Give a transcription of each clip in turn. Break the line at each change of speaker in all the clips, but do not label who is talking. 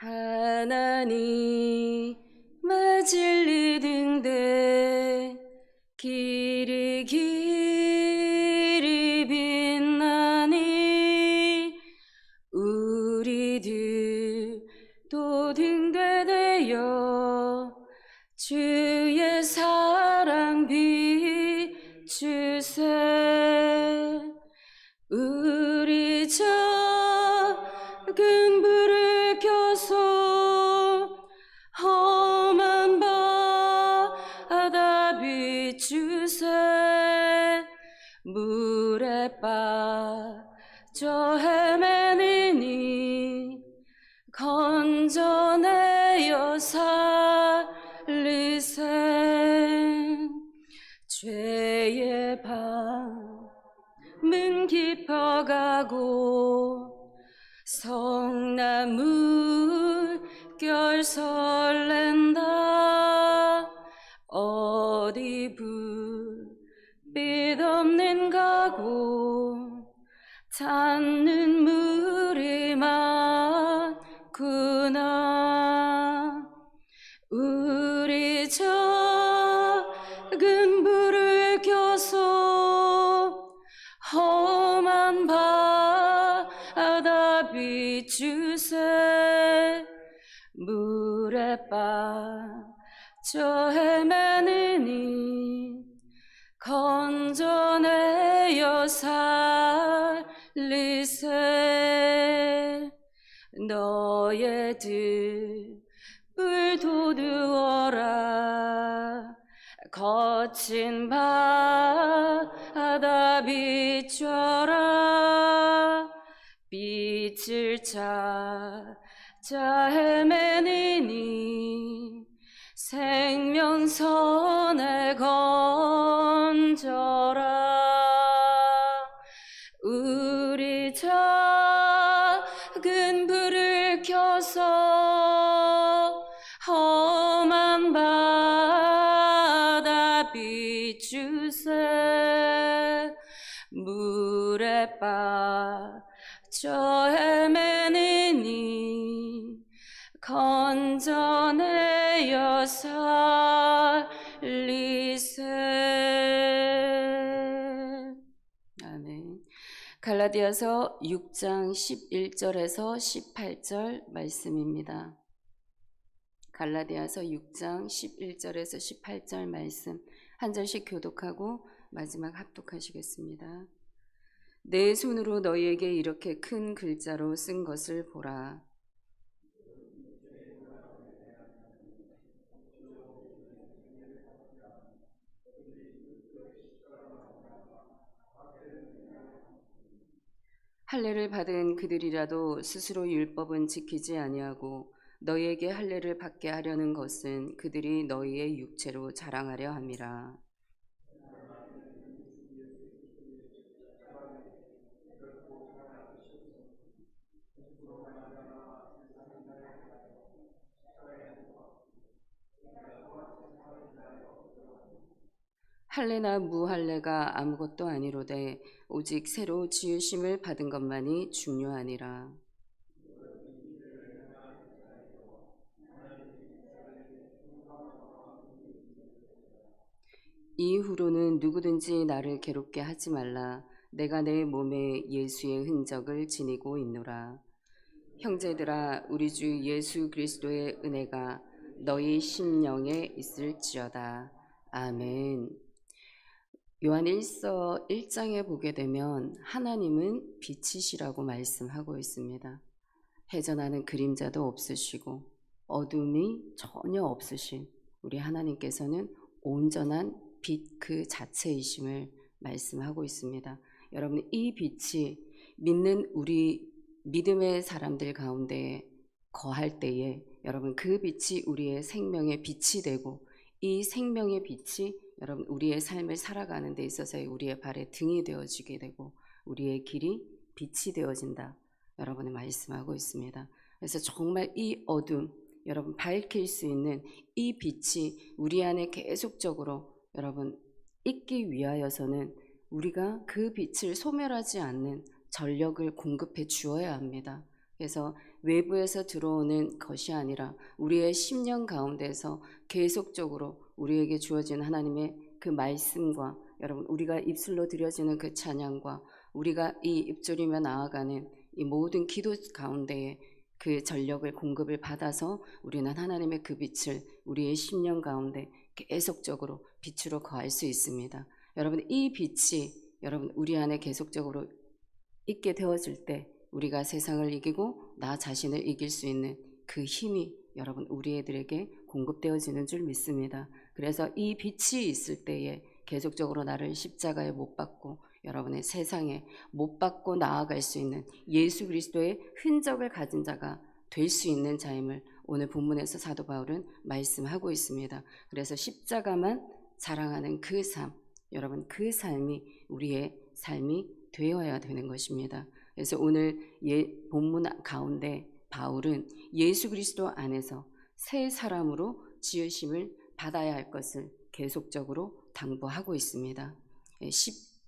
하나님의 진리 등대 길이 길이 빛나니 우리들도 등대되어 주의 사랑 비추세. 우리 작은 불을 켜서 험한 바다 비추세. 물에 빠져 헤매느니 건져내어 살리세. 죄의 밤은 깊어가고 성난 물결 설렌다. 어디 불빛 없는 가고 닿는 물이 많구나. 우리 작은 불을 켜서 험한 바다 비추세. 물에 빠져 헤매느니 건져내어 살리세. 너의 등불 돋우어라. 거친 바다 비춰라. 빛을 찾아 헤매느니 생명선에 건져라. 우리 작은 불을 켜서 험한 바다 비추세. 물에 빠져 헤매느니 건져내어 살리세. 아멘. 갈라디아서 6장 11절에서 18절 말씀입니다. 갈라디아서 6장 11절에서 18절 말씀 한 절씩 교독하고 마지막 합독하시겠습니다. 내 손으로 너희에게 이렇게 큰 글자로 쓴 것을 보라. 할례를 받은 그들이라도 스스로 율법은 지키지 아니하고 너희에게 할례를 받게 하려는 것은 그들이 너희의 육체로 자랑하려 함이라. 할례나 무할례가 아무것도 아니로되 오직 새로 지으심을 받은 것만이 중요하니라. 이후로는 누구든지 나를 괴롭게 하지 말라. 내가 내 몸에 예수의 흔적을 지니고 있노라. 형제들아, 우리 주 예수 그리스도의 은혜가 너희 심령에 있을지어다. 아멘. 요한일서 1장에 보게 되면 하나님은 빛이시라고 말씀하고 있습니다. 해전하는 그림자도 없으시고 어둠이 전혀 없으신 우리 하나님께서는 온전한 빛 그 자체이심을 말씀하고 있습니다. 여러분, 이 빛이 믿는 우리 믿음의 사람들 가운데 거할 때에 여러분 그 빛이 우리의 생명의 빛이 되고 이 생명의 빛이 여러분 우리의 삶을 살아가는 데 있어서의 우리의 발의 등이 되어지게 되고 우리의 길이 빛이 되어진다. 여러분이 말씀하고 있습니다. 그래서 정말 이 어둠 여러분 밝힐 수 있는 이 빛이 우리 안에 계속적으로 여러분 있기 위하여서는 우리가 그 빛을 소멸하지 않는 전력을 공급해 주어야 합니다. 그래서 외부에서 들어오는 것이 아니라 우리의 심령 가운데서 계속적으로 우리에게 주어진 하나님의 그 말씀과 여러분 우리가 입술로 드려지는 그 찬양과 우리가 이 입술이며 나아가는 이 모든 기도 가운데에 그 전력을 공급을 받아서 우리는 하나님의 그 빛을 우리의 심령 가운데 계속적으로 빛으로 거할 수 있습니다. 여러분 이 빛이 여러분 우리 안에 계속적으로 있게 되어질 때 우리가 세상을 이기고 나 자신을 이길 수 있는 그 힘이 여러분 우리 애들에게 공급되어지는 줄 믿습니다. 그래서 이 빛이 있을 때에 계속적으로 나를 십자가에 못 박고 여러분의 세상에 못 박고 나아갈 수 있는 예수 그리스도의 흔적을 가진 자가 될 수 있는 자임을 오늘 본문에서 사도 바울은 말씀하고 있습니다. 그래서 십자가만 자랑하는 그 삶, 여러분 그 삶이 우리의 삶이 되어야 되는 것입니다. 그래서 오늘 본문 가운데 바울은 예수 그리스도 안에서 새 사람으로 지으심을 받아야 할 것을 계속적으로 당부하고 있습니다.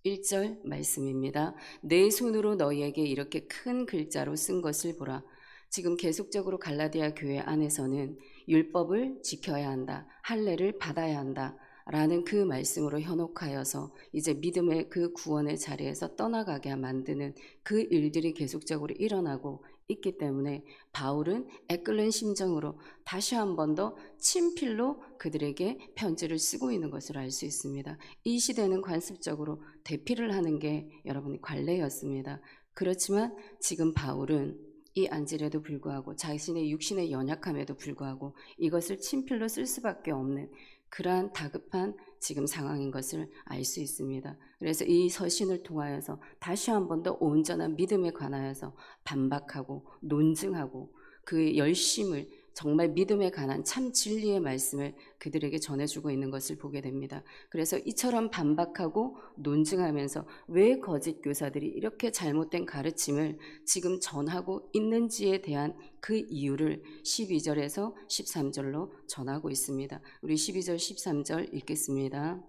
11절 말씀입니다. 내 손으로 너희에게 이렇게 큰 글자로 쓴 것을 보라. 지금 계속적으로 갈라디아 교회 안에서는 율법을 지켜야 한다, 할례를 받아야 한다 라는 그 말씀으로 현혹하여서 이제 믿음의 그 구원의 자리에서 떠나가게 만드는 그 일들이 계속적으로 일어나고 있기 때문에 바울은 애끓는 심정으로 다시 한 번 더 친필로 그들에게 편지를 쓰고 있는 것을 알 수 있습니다. 이 시대는 관습적으로 대피를 하는 게 여러분의 관례였습니다. 그렇지만 지금 바울은 이 안질에도 불구하고 자신의 육신의 연약함에도 불구하고 이것을 친필로 쓸 수밖에 없는 그러한 다급한 지금 상황인 것을 알 수 있습니다. 그래서 이 서신을 통하여서 다시 한 번 더 온전한 믿음에 관하여서 반박하고 논증하고 그 열심을 정말 믿음에 관한 참 진리의 말씀을 그들에게 전해주고 있는 것을 보게 됩니다. 그래서 이처럼 반박하고 논증하면서 왜 거짓 교사들이 이렇게 잘못된 가르침을 지금 전하고 있는지에 대한 그 이유를 12절에서 13절로 전하고 있습니다. 우리 12절 13절 읽겠습니다.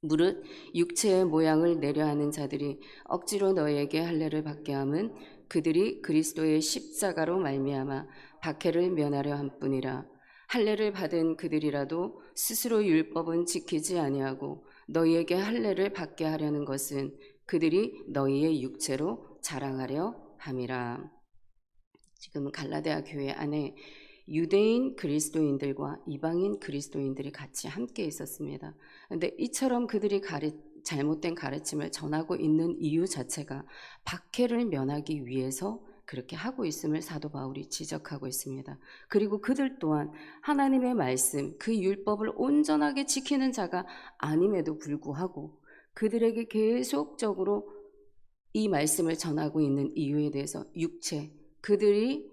무릇 육체의 모양을 내려하는 자들이 억지로 너희에게 할례를 받게 함은 그들이 그리스도의 십자가로 말미암아 박해를 면하려 함뿐이라. 할례를 받은 그들이라도 스스로 율법은 지키지 아니하고 너희에게 할례를 받게 하려는 것은 그들이 너희의 육체로 자랑하려 함이라. 지금 갈라디아 교회 안에 유대인 그리스도인들과 이방인 그리스도인들이 같이 함께 있었습니다. 그런데 이처럼 그들이 잘못된 가르침을 전하고 있는 이유 자체가 박해를 면하기 위해서 그렇게 하고 있음을 사도 바울이 지적하고 있습니다. 그리고 그들 또한 하나님의 말씀, 그 율법을 온전하게 지키는 자가 아님에도 불구하고 그들에게 계속적으로 이 말씀을 전하고 있는 이유에 대해서 육체, 그들이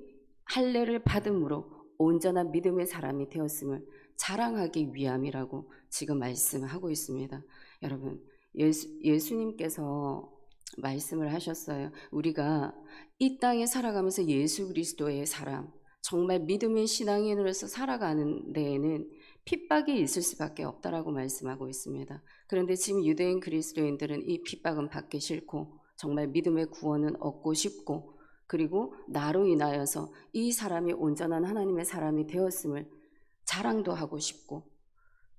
할례를 받음으로 온전한 믿음의 사람이 되었음을 자랑하기 위함이라고 지금 말씀하고 있습니다. 여러분, 예수님께서 말씀을 하셨어요. 우리가 이 땅에 살아가면서 예수 그리스도의 사람, 정말 믿음의 신앙인으로서 살아가는 데에는 핍박이 있을 수밖에 없다라고 말씀하고 있습니다. 그런데 지금 유대인 그리스도인들은 이 핍박은 받기 싫고 정말 믿음의 구원은 얻고 싶고 그리고 나로 인하여서 이 사람이 온전한 하나님의 사람이 되었음을 자랑도 하고 싶고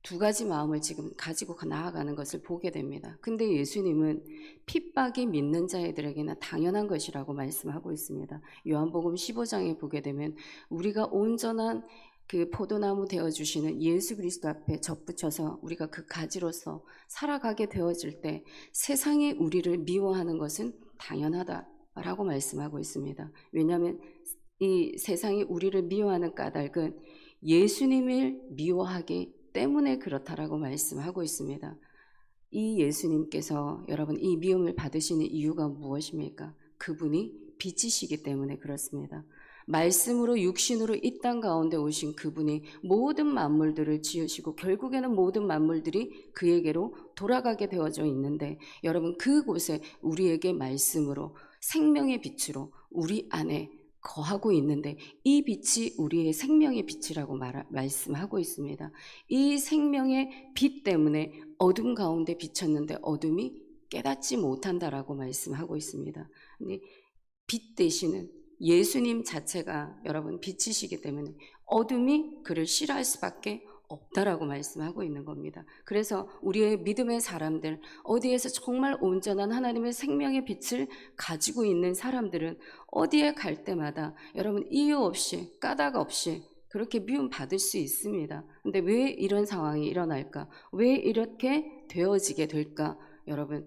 두 가지 마음을 지금 가지고 나아가는 것을 보게 됩니다. 근데 예수님은 핍박이 믿는 자들에게는 당연한 것이라고 말씀하고 있습니다. 요한복음 15장에 보게 되면 우리가 온전한 그 포도나무 되어주시는 예수 그리스도 앞에 접붙여서 우리가 그 가지로서 살아가게 되어질 때 세상이 우리를 미워하는 것은 당연하다라고 말씀하고 있습니다. 왜냐하면 이 세상이 우리를 미워하는 까닭은 예수님을 미워하기 때문에 그렇다라고 말씀하고 있습니다. 이 예수님께서 여러분 이 미움을 받으시는 이유가 무엇입니까? 그분이 빛이시기 때문에 그렇습니다. 말씀으로 육신으로 이 땅 가운데 오신 그분이 모든 만물들을 지으시고 결국에는 모든 만물들이 그에게로 돌아가게 되어져 있는데 여러분 그곳에 우리에게 말씀으로 생명의 빛으로 우리 안에 거하고 있는데 이 빛이 우리의 생명의 빛이라고 말씀하고 있습니다. 이 생명의 빛 때문에 어둠 가운데 비쳤는데 어둠이 깨닫지 못한다라고 말씀하고 있습니다. 근데 빛 되시는 예수님 자체가 여러분 빛이시기 때문에 어둠이 그를 싫어할 수밖에 없다라고 말씀하고 있는 겁니다. 그래서 우리의 믿음의 사람들, 어디에서 정말 온전한 하나님의 생명의 빛을 가지고 있는 사람들은 어디에 갈 때마다 여러분 이유 없이 까닭 없이 그렇게 미움 받을 수 있습니다. 근데 왜 이런 상황이 일어날까? 왜 이렇게 되어지게 될까? 여러분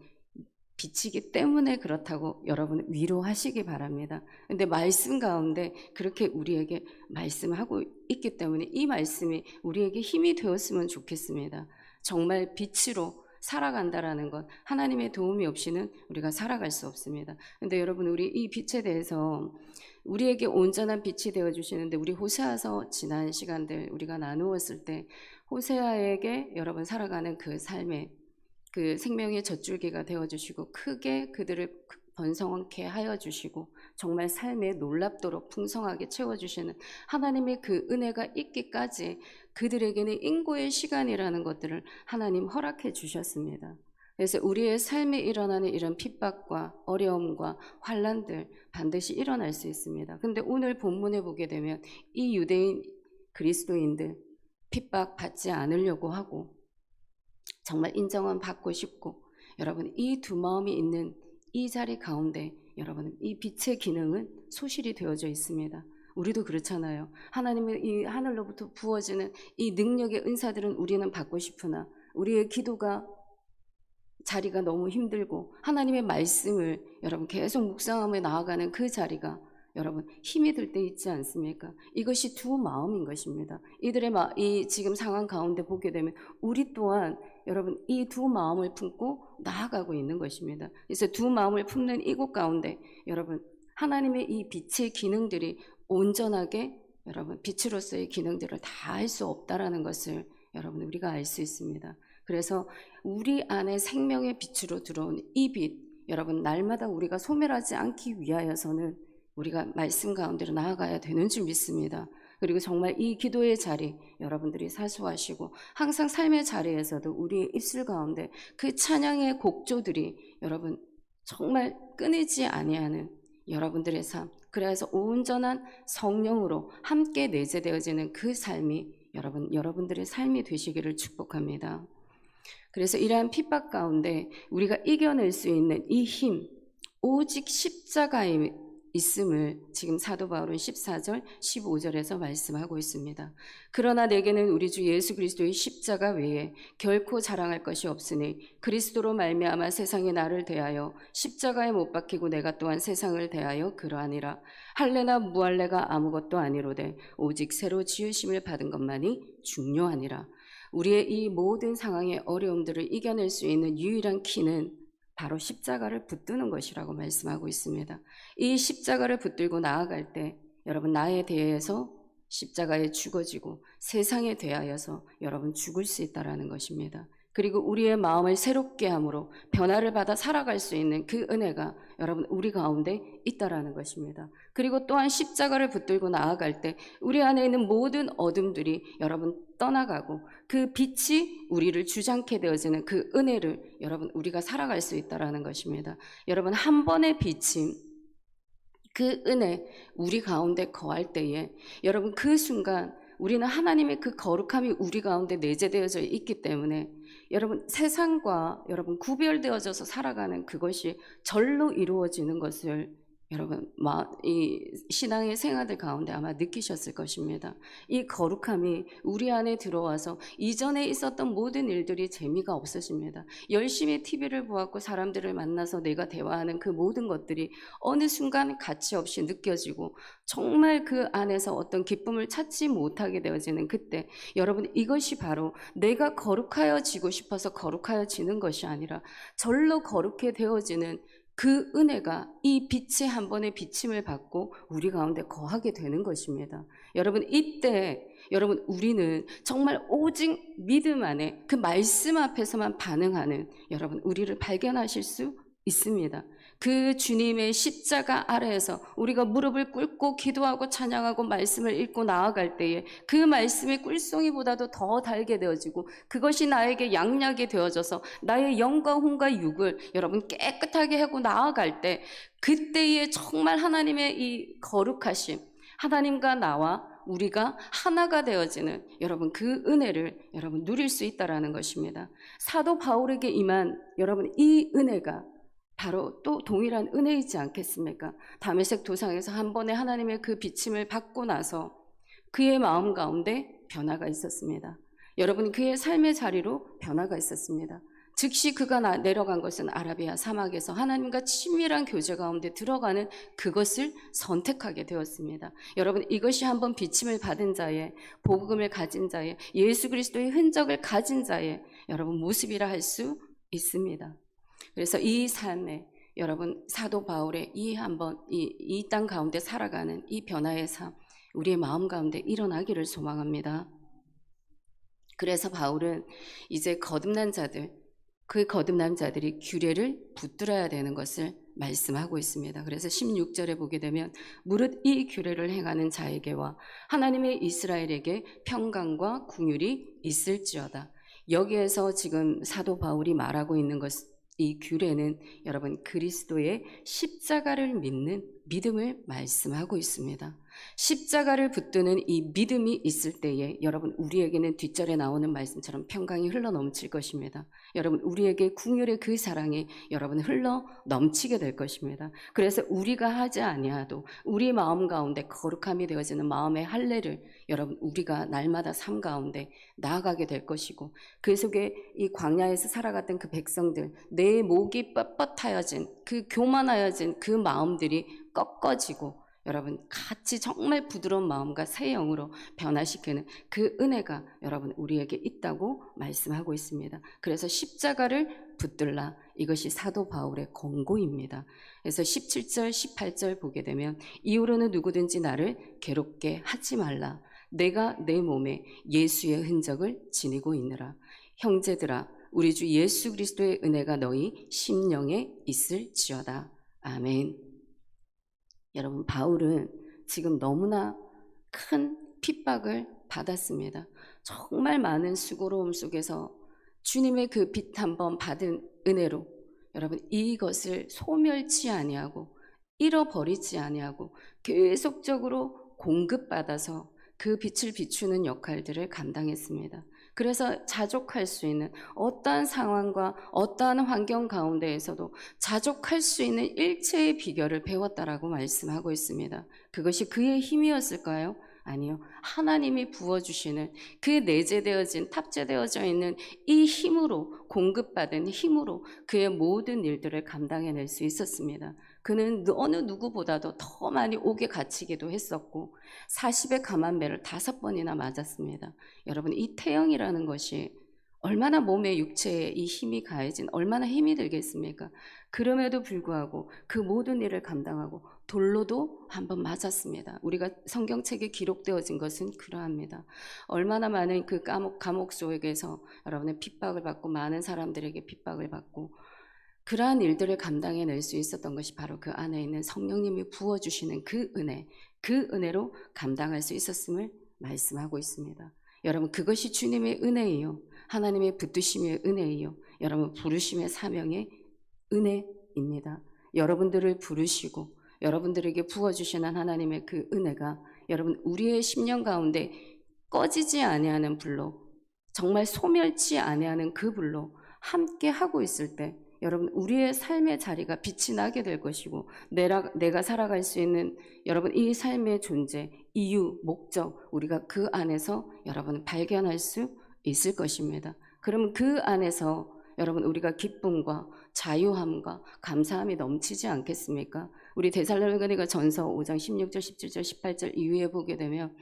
빛이기 때문에 그렇다고 여러분 위로하시기 바랍니다. 근데 말씀 가운데 그렇게 우리에게 말씀하고 있기 때문에 이 말씀이 우리에게 힘이 되었으면 좋겠습니다. 정말 빛으로 살아간다라는 것, 하나님의 도움이 없이는 우리가 살아갈 수 없습니다. 근데 여러분 우리 이 빛에 대해서 우리에게 온전한 빛이 되어 주시는데 우리 호세아서 지난 시간들 우리가 나누었을 때 호세아에게 여러분 살아가는 그 삶에 그 생명의 젖줄기가 되어주시고 크게 그들을 번성하게 하여 주시고 정말 삶에 놀랍도록 풍성하게 채워주시는 하나님의 그 은혜가 있기까지 그들에게는 인고의 시간이라는 것들을 하나님 허락해 주셨습니다. 그래서 우리의 삶에 일어나는 이런 핍박과 어려움과 환난들 반드시 일어날 수 있습니다. 근데 오늘 본문에 보게 되면 이 유대인 그리스도인들 핍박 받지 않으려고 하고 정말 인정은 받고 싶고 여러분 이 두 마음이 있는 이 자리 가운데 여러분 이 빛의 기능은 소실이 되어져 있습니다. 우리도 그렇잖아요. 하나님의 이 하늘로부터 부어지는 이 능력의 은사들은 우리는 받고 싶으나 우리의 기도가 자리가 너무 힘들고 하나님의 말씀을 여러분 계속 묵상하며 나아가는 그 자리가 여러분 힘이 들 때 있지 않습니까? 이것이 두 마음인 것입니다. 이들의 이 지금 상황 가운데 보게 되면 우리 또한 여러분 이 두 마음을 품고 나아가고 있는 것입니다. 그래서 두 마음을 품는 이곳 가운데 여러분 하나님의 이 빛의 기능들이 온전하게 여러분 빛으로서의 기능들을 다 할 수 없다라는 것을 여러분 우리가 알 수 있습니다. 그래서 우리 안에 생명의 빛으로 들어온 이 빛 여러분 날마다 우리가 소멸하지 않기 위하여서는 우리가 말씀 가운데로 나아가야 되는 줄 믿습니다. 그리고 정말 이 기도의 자리 여러분들이 사수하시고 항상 삶의 자리에서도 우리의 입술 가운데 그 찬양의 곡조들이 여러분 정말 끊이지 아니하는 여러분들의 삶, 그래서 온전한 성령으로 함께 내재되어지는 그 삶이 여러분들의 삶이 되시기를 축복합니다. 그래서 이러한 핍박 가운데 우리가 이겨낼 수 있는 이 힘, 오직 십자가에 있음을 지금 사도 바울은 14절, 15절에서 말씀하고 있습니다. 그러나 내게는 우리 주 예수 그리스도의 십자가 외에 결코 자랑할 것이 없으니 그리스도로 말미암아 세상이 나를 대하여 십자가에 못 박히고 내가 또한 세상을 대하여 그러하니라. 할례나 무할례가 아무것도 아니로되 오직 새로 지으심을 받은 것만이 중요하니라. 우리의 이 모든 상황의 어려움들을 이겨낼 수 있는 유일한 키는 바로 십자가를 붙드는 것이라고 말씀하고 있습니다. 이 십자가를 붙들고 나아갈 때 여러분 나에 대해서 십자가에 죽어지고 세상에 대하여서 여러분 죽을 수 있다라는 것입니다. 그리고 우리의 마음을 새롭게 함으로 변화를 받아 살아갈 수 있는 그 은혜가 여러분 우리 가운데 있다라는 것입니다. 그리고 또한 십자가를 붙들고 나아갈 때 우리 안에 있는 모든 어둠들이 여러분 떠나가고 그 빛이 우리를 주장케 되어지는 그 은혜를 여러분 우리가 살아갈 수 있다라는 것입니다. 여러분 한 번의 빛이 그 은혜 우리 가운데 거할 때에 여러분 그 순간 우리는 하나님의 그 거룩함이 우리 가운데 내재되어져 있기 때문에 여러분 세상과 여러분 구별되어져서 살아가는 그것이 절로 이루어지는 것을 여러분 이 신앙의 생활들 가운데 아마 느끼셨을 것입니다. 이 거룩함이 우리 안에 들어와서 이전에 있었던 모든 일들이 재미가 없어집니다. 열심히 TV를 보았고 사람들을 만나서 내가 대화하는 그 모든 것들이 어느 순간 가치 없이 느껴지고 정말 그 안에서 어떤 기쁨을 찾지 못하게 되어지는 그때 여러분 이것이 바로 내가 거룩하여지고 싶어서 거룩하여지는 것이 아니라 절로 거룩해 되어지는 그 은혜가 이 빛의 한 번의 비침을 받고 우리 가운데 거하게 되는 것입니다. 여러분 이때 여러분 우리는 정말 오직 믿음 안에 그 말씀 앞에서만 반응하는 여러분 우리를 발견하실 수 있습니다. 그 주님의 십자가 아래에서 우리가 무릎을 꿇고 기도하고 찬양하고 말씀을 읽고 나아갈 때에 그 말씀이 꿀송이보다도 더 달게 되어지고 그것이 나에게 양약이 되어져서 나의 영과 혼과 육을 여러분 깨끗하게 하고 나아갈 때 그때에 정말 하나님의 이 거룩하심, 하나님과 나와 우리가 하나가 되어지는 여러분 그 은혜를 여러분 누릴 수 있다라는 것입니다. 사도 바울에게 임한 여러분 이 은혜가 바로 또 동일한 은혜이지 않겠습니까? 다메섹 도상에서 한 번에 하나님의 그 비침을 받고 나서 그의 마음 가운데 변화가 있었습니다. 여러분 그의 삶의 자리로 변화가 있었습니다. 즉시 그가 내려간 것은 아라비아 사막에서 하나님과 친밀한 교제 가운데 들어가는 그것을 선택하게 되었습니다. 여러분 이것이 한번 비침을 받은 자의 복음을 가진 자의 예수 그리스도의 흔적을 가진 자의 여러분 모습이라 할 수 있습니다. 그래서 이 삶에 여러분 사도 바울의 이 땅 가운데 살아가는 이 변화의 삶 우리의 마음 가운데 일어나기를 소망합니다. 그래서 바울은 이제 거듭난 자들 그 거듭난 자들이 규례를 붙들어야 되는 것을 말씀하고 있습니다. 그래서 16절에 보게 되면 무릇 이 규례를 행하는 자에게와 하나님의 이스라엘에게 평강과 긍휼이 있을지어다. 여기에서 지금 사도 바울이 말하고 있는 이 규례는 여러분 그리스도의 십자가를 믿는 믿음을 말씀하고 있습니다. 십자가를 붙드는 이 믿음이 있을 때에 여러분 우리에게는 뒷절에 나오는 말씀처럼 평강이 흘러 넘칠 것입니다. 여러분 우리에게 긍휼의 그 사랑이 여러분 흘러 넘치게 될 것입니다. 그래서 우리가 하지 아니하도 우리 마음 가운데 거룩함이 되어지는 마음의 할례를 여러분 우리가 날마다 삶 가운데 나아가게 될 것이고 그 속에 이 광야에서 살아갔던 그 백성들 내 목이 뻣뻣하여진 그 교만하여진 그 마음들이 꺾어지고 여러분 같이 정말 부드러운 마음과 새 영으로 변화시키는 그 은혜가 여러분 우리에게 있다고 말씀하고 있습니다. 그래서 십자가를 붙들라 이것이 사도 바울의 권고입니다. 그래서 17절 18절 보게 되면 이후로는 누구든지 나를 괴롭게 하지 말라. 내가 내 몸에 예수의 흔적을 지니고 있느라. 형제들아 우리 주 예수 그리스도의 은혜가 너희 심령에 있을지어다. 아멘. 여러분 바울은 지금 너무나 큰 핍박을 받았습니다. 정말 많은 수고로움 속에서 주님의 그 빛 한번 받은 은혜로 여러분 이것을 소멸치 아니하고 잃어버리지 아니하고 계속적으로 공급받아서 그 빛을 비추는 역할들을 감당했습니다. 그래서 자족할 수 있는 어떠한 상황과 어떠한 환경 가운데에서도 자족할 수 있는 일체의 비결을 배웠다라고 말씀하고 있습니다. 그것이 그의 힘이었을까요? 아니요. 하나님이 부어주시는 그 내재되어진 탑재되어져 있는 이 힘으로 공급받은 힘으로 그의 모든 일들을 감당해낼 수 있었습니다. 그는 어느 누구보다도 더 많이 옥에 갇히기도 했었고 40의 감한 매를 5번이나 맞았습니다. 여러분 이 태형이라는 것이 얼마나 몸에 육체에 이 힘이 가해진 얼마나 힘이 들겠습니까? 그럼에도 불구하고 그 모든 일을 감당하고 돌로도 한번 맞았습니다. 우리가 성경책에 기록되어진 것은 그러합니다. 얼마나 많은 그 감옥 속에서 여러분의 핍박을 받고 많은 사람들에게 핍박을 받고 그러한 일들을 감당해낼 수 있었던 것이 바로 그 안에 있는 성령님이 부어주시는 그 은혜로 감당할 수 있었음을 말씀하고 있습니다. 여러분 그것이 주님의 은혜이요 하나님의 붙드심의 은혜이요 여러분 부르심의 사명의 은혜입니다. 여러분들을 부르시고 여러분들에게 부어주시는 하나님의 그 은혜가 여러분 우리의 심령 가운데 꺼지지 아니하는 불로 정말 소멸치 아니하는 그 불로 함께 하고 있을 때 여러분 우리의 삶의 자리가 빛이 나게 될 것이고 내가 살아갈 수 있는 여러분 이 삶의 존재, 이유, 목적 우리가 그 안에서 여러분 발견할 수 있을 것입니다. 그러면 그 안에서 여러분 우리가 기쁨과 자유함과 감사함이 넘치지 않겠습니까? 우리 데살로니가 전서 5장 16절 17절 18절 이후에 보게 되면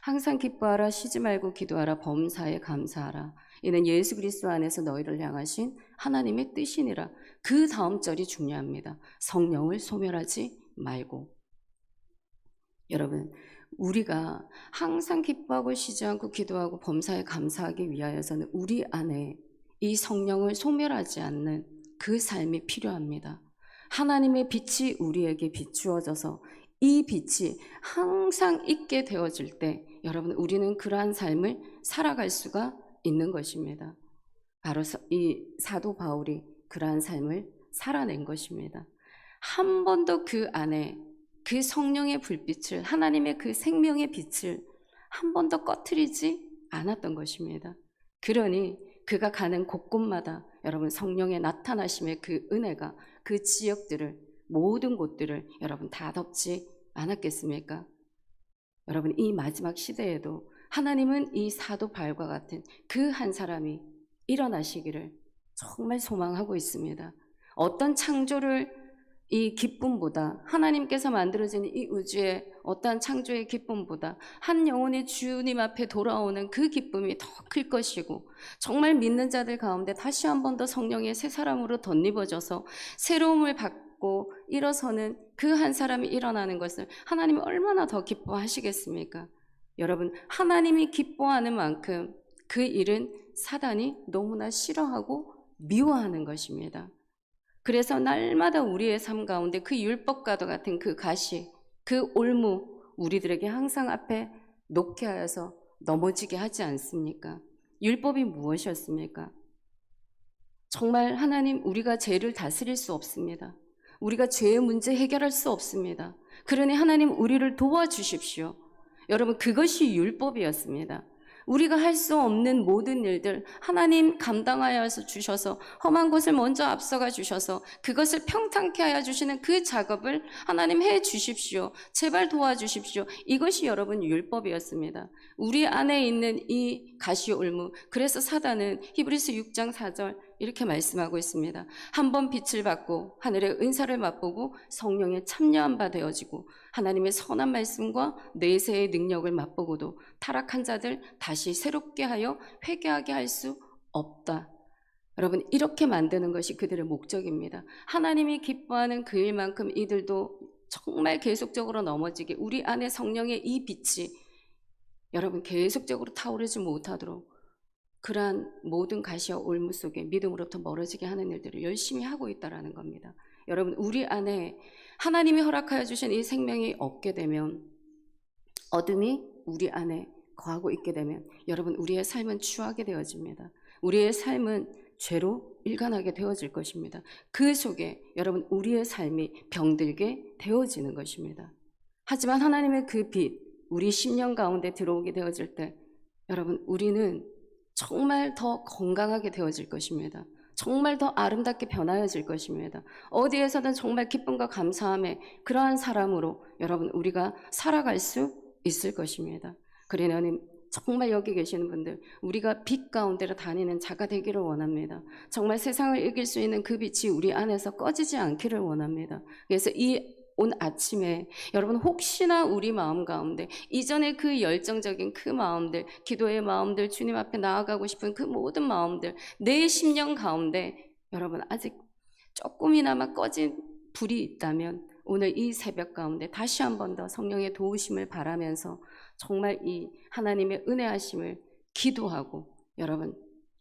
항상 기뻐하라 쉬지 말고 기도하라 범사에 감사하라 이는 예수 그리스도 안에서 너희를 향하신 하나님의 뜻이니라. 그 다음 절이 중요합니다. 성령을 소멸하지 말고. 여러분 우리가 항상 기뻐하고 쉬지 않고 기도하고 범사에 감사하기 위하여서는 우리 안에 이 성령을 소멸하지 않는 그 삶이 필요합니다. 하나님의 빛이 우리에게 비추어져서 이 빛이 항상 있게 되어질 때 여러분 우리는 그러한 삶을 살아갈 수가 있는 것입니다. 바로 이 사도 바울이 그러한 삶을 살아낸 것입니다. 한 번도 그 안에 그 성령의 불빛을, 하나님의 그 생명의 빛을 한 번도 꺼트리지 않았던 것입니다. 그러니 그가 가는 곳곳마다 여러분 성령의 나타나심의 그 은혜가 그 지역들을, 모든 곳들을 여러분 다 덮지 않았겠습니까? 여러분 이 마지막 시대에도 하나님은 이 사도 바울과 같은 그 한 사람이 일어나시기를 정말 소망하고 있습니다. 어떤 창조를 이 기쁨보다, 하나님께서 만들어진 이 우주의 어떠한 창조의 기쁨보다 한 영혼의 주님 앞에 돌아오는 그 기쁨이 더 클 것이고, 정말 믿는 자들 가운데 다시 한 번 더 성령의 새 사람으로 덧입어져서 새로움을 받고 일어서는 그 한 사람이 일어나는 것을 하나님이 얼마나 더 기뻐하시겠습니까? 여러분, 하나님이 기뻐하는 만큼 그 일은 사단이 너무나 싫어하고 미워하는 것입니다. 그래서 날마다 우리의 삶 가운데 그 율법과도 같은 그 가시, 그 올무 우리들에게 항상 앞에 놓게 하여서 넘어지게 하지 않습니까? 율법이 무엇이었습니까? 정말 하나님, 우리가 죄를 다스릴 수 없습니다. 우리가 죄의 문제 해결할 수 없습니다. 그러니 하나님 우리를 도와주십시오. 여러분, 그것이 율법이었습니다. 우리가 할 수 없는 모든 일들 하나님 감당하여 주셔서 험한 것을 먼저 앞서가 주셔서 그것을 평탄케 하여 주시는 그 작업을 하나님 해 주십시오. 제발 도와주십시오. 이것이 여러분 율법이었습니다. 우리 안에 있는 이 가시올무, 그래서 사단은 히브리서 6장 4절 이렇게 말씀하고 있습니다. 한 번 빛을 받고 하늘의 은사를 맛보고 성령에 참여한 바 되어지고 하나님의 선한 말씀과 내세의 능력을 맛보고도 타락한 자들 다시 새롭게 하여 회개하게 할 수 없다. 여러분, 이렇게 만드는 것이 그들의 목적입니다. 하나님이 기뻐하는 그 일만큼 이들도 정말 계속적으로 넘어지게 우리 안에 성령의 이 빛이 여러분 계속적으로 타오르지 못하도록 그러한 모든 가시와 올무 속에 믿음으로부터 멀어지게 하는 일들을 열심히 하고 있다는 겁니다. 여러분, 우리 안에 하나님이 허락하여 주신 이 생명이 없게 되면, 어둠이 우리 안에 거하고 있게 되면 여러분 우리의 삶은 추하게 되어집니다. 우리의 삶은 죄로 일관하게 되어질 것입니다. 그 속에 여러분 우리의 삶이 병들게 되어지는 것입니다. 하지만 하나님의 그 빛, 우리 심령 가운데 들어오게 되어질 때 여러분 우리는 정말 더 건강하게 되어질 것입니다. 정말 더 아름답게 변하여질 것입니다. 어디에서든 정말 기쁨과 감사함에 그러한 사람으로 여러분 우리가 살아갈 수 있을 것입니다. 그러니 정말 여기 계시는 분들, 우리가 빛 가운데로 다니는 자가 되기를 원합니다. 정말 세상을 이길 수 있는 그 빛이 우리 안에서 꺼지지 않기를 원합니다. 그래서 온 아침에 여러분 혹시나 우리 마음 가운데 이전에 그 열정적인 그 마음들, 기도의 마음들, 주님 앞에 나아가고 싶은 그 모든 마음들, 내 심령 가운데 여러분 아직 조금이나마 꺼진 불이 있다면 오늘 이 새벽 가운데 다시 한 번 더 성령의 도우심을 바라면서 정말 이 하나님의 은혜하심을 기도하고 여러분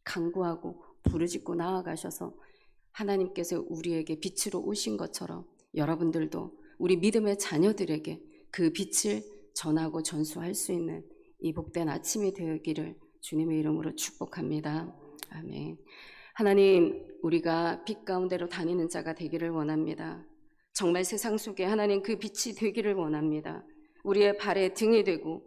간구하고 부르짖고 나아가셔서 하나님께서 우리에게 빛으로 오신 것처럼 여러분들도 우리 믿음의 자녀들에게 그 빛을 전하고 전수할 수 있는 이 복된 아침이 되기를 주님의 이름으로 축복합니다. 아멘. 하나님, 우리가 빛 가운데로 다니는 자가 되기를 원합니다. 정말 세상 속에 하나님 그 빛이 되기를 원합니다. 우리의 발에 등이 되고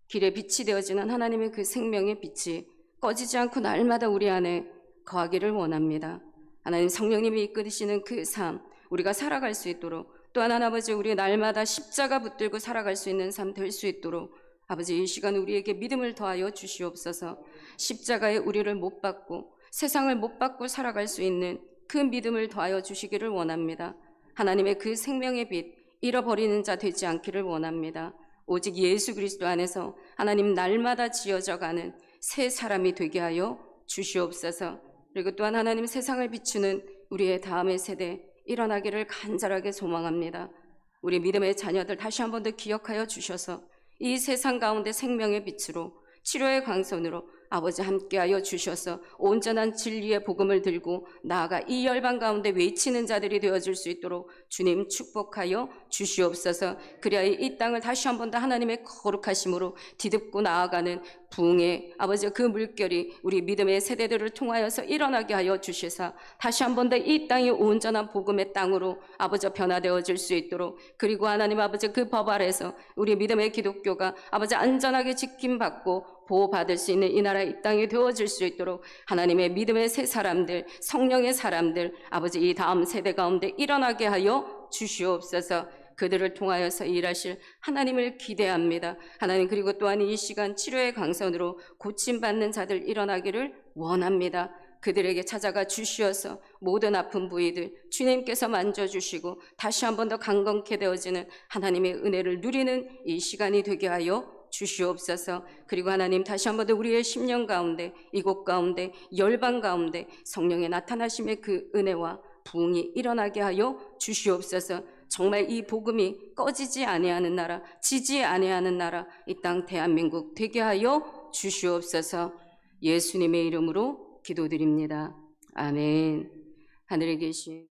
길에 빛이 되어지는 하나님의 그 생명의 빛이 꺼지지 않고 날마다 우리 안에 거하기를 원합니다. 하나님 성령님이 이끌으시는 그 삶, 우리가 살아갈 수 있도록, 또한 아버지 우리 날마다 십자가 붙들고 살아갈 수 있는 삶 될 수 있도록 아버지 이 시간 우리에게 믿음을 더하여 주시옵소서. 십자가에 우리를 못 박고 세상을 못 박고 살아갈 수 있는 그 믿음을 더하여 주시기를 원합니다. 하나님의 그 생명의 빛 잃어버리는 자 되지 않기를 원합니다. 오직 예수 그리스도 안에서 하나님 날마다 지어져가는 새 사람이 되게 하여 주시옵소서. 그리고 또한 하나님 세상을 비추는 우리의 다음의 세대 일어나기를 간절하게 소망합니다. 우리 믿음의 자녀들 다시 한 번 더 기억하여 주셔서 이 세상 가운데 생명의 빛으로 치료의 광선으로 아버지 함께하여 주셔서 온전한 진리의 복음을 들고 나아가 이 열방 가운데 외치는 자들이 되어줄 수 있도록 주님 축복하여 주시옵소서. 그리하여 이 땅을 다시 한 번 더 하나님의 거룩하심으로 뒤덮고 나아가는 부흥의 아버지 그 물결이 우리 믿음의 세대들을 통하여서 일어나게 하여 주시사 다시 한 번 더 이 땅이 온전한 복음의 땅으로 아버지 변화되어질 수 있도록, 그리고 하나님 아버지 그 법 아래서 우리 믿음의 기독교가 아버지 안전하게 지킴받고 보호받을 수 있는 이 나라 이 땅이 되어질 수 있도록 하나님의 믿음의 새 사람들, 성령의 사람들 아버지 이 다음 세대 가운데 일어나게 하여 주시옵소서. 그들을 통하여서 일하실 하나님을 기대합니다. 하나님, 그리고 또한 이 시간 치료의 광선으로 고침받는 자들 일어나기를 원합니다. 그들에게 찾아가 주시어서 모든 아픈 부위들 주님께서 만져주시고 다시 한 번 더 강건케 되어지는 하나님의 은혜를 누리는 이 시간이 되게 하여 주시옵소서. 그리고 하나님, 다시 한 번 더 우리의 심령 가운데, 이곳 가운데, 열방 가운데 성령의 나타나심의 그 은혜와 부흥이 일어나게 하여 주시옵소서. 정말 이 복음이 꺼지지 아니하는 나라, 지지 아니하는 나라, 이 땅 대한민국 되게 하여 주시옵소서. 예수님의 이름으로 기도드립니다. 아멘. 하늘에 계신